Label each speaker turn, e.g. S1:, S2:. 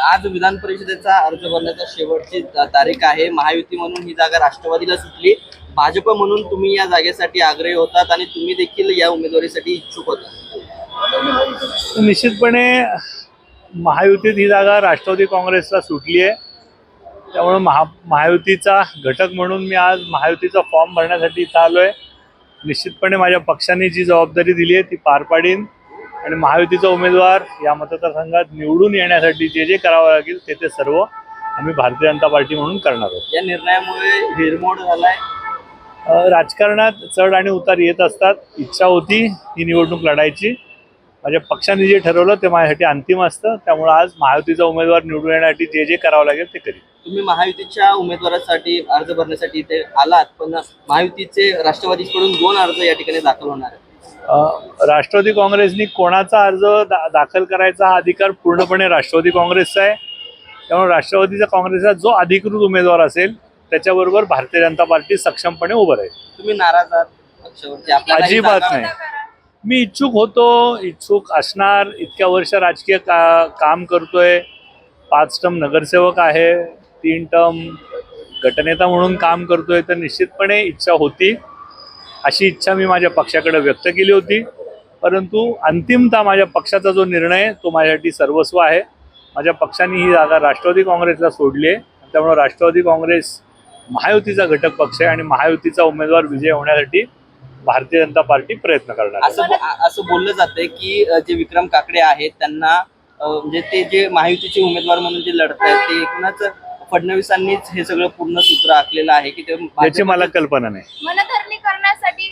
S1: आज विधान परिषदेचा अर्ज भरण्याचा शेवटची तारीख आहे। महायुती म्हणून ही जागा राष्ट्रवादीला सुटली, भाजप म्हणून तुम्ही या जागेसाठी आग्रही होतात आणि तुम्ही देखील या उमेदवारीसाठी इच्छुक होता।
S2: निश्चितपणे महायुतीत ही जागा राष्ट्रवादी काँग्रेसला सुटली आहे, त्यामुळे महायुतीचा घटक म्हणून मी आज महायुतीचा फॉर्म भरण्यासाठी इथं आलो आहे। निश्चितपणे माझ्या पक्षाने जी जबाबदारी दिली आहे ती पार पाडीन आणि महायुतीचा उमेदवार या मतदारसंघात निवडून येण्यासाठी जे जे करावं लागेल ते सर्व आम्ही भारतीय जनता पार्टी म्हणून करणार आहोत।
S1: या निर्णयामुळे हिरमोड झालाय।
S2: राजकारणात चढ आणि उतार येत असतात। इच्छा होती ही निवडणूक लढायची, माझ्या पक्षाने जे ठरवलं ते माझ्यासाठी अंतिम असतं, त्यामुळे आज महायुतीचा उमेदवार निवडून येण्यासाठी जे जे करावं लागेल ते करीन।
S1: तुम्ही महायुतीच्या उमेदवारासाठी अर्ज भरण्यासाठी इथे आलात, पण महायुतीचे राष्ट्रवादीकडून 2 अर्ज या ठिकाणी दाखल होणार आहेत।
S2: राष्ट्रवादी काँग्रेसनी कोणाचा अर्ज दाखल करायचा हा अधिकार पूर्णपणे राष्ट्रवादी काँग्रेसचा आहे, त्यामुळे राष्ट्रवादीचा काँग्रेसचा जो अधिकृत उमेदवार असेल त्याच्याबरोबर भारतीय जनता पार्टी सक्षमपणे उभं राहील।
S1: तुम्ही नाराज आहात पक्षावरती?
S2: अजिबात नाही, मी इच्छुक होतो, इच्छुक असणार। इतक्या वर्ष राजकीय काम करतोय, 5 टर्म नगरसेवक आहे, 3 टर्म गटनेता म्हणून काम करतोय, तर निश्चितपणे इच्छा होती। अशी इच्छा मी माझ्या पक्षाकडे व्यक्त केली होती, परंतु अंतिमतः माझ्या पक्षाचा जो निर्णय तो माझ्यासाठी सर्वस्व आहे। माझ्या पक्षाने ही जागा राष्ट्रवादी काँग्रेसला सोडली आहे, त्यामुळे राष्ट्रवादी काँग्रेस महायुतीचा घटक पक्ष आहे आणि महायुतीचा उमेदवार विजय होण्यासाठी भारतीय जनता पार्टी प्रयत्न करणार आहे।
S1: असं बोललं जातंय की जे विक्रम काकडे आहेत त्यांना म्हणजे ते जे महायुतीचे उमेदवार म्हणून जे लढत आहेत ते एकूणच फडणवीसांनीच हे सगळं पूर्ण सूत्र आखलेलं आहे की ते
S2: याची मला कल्पना नाही।
S3: मनधरणी करण्यासाठी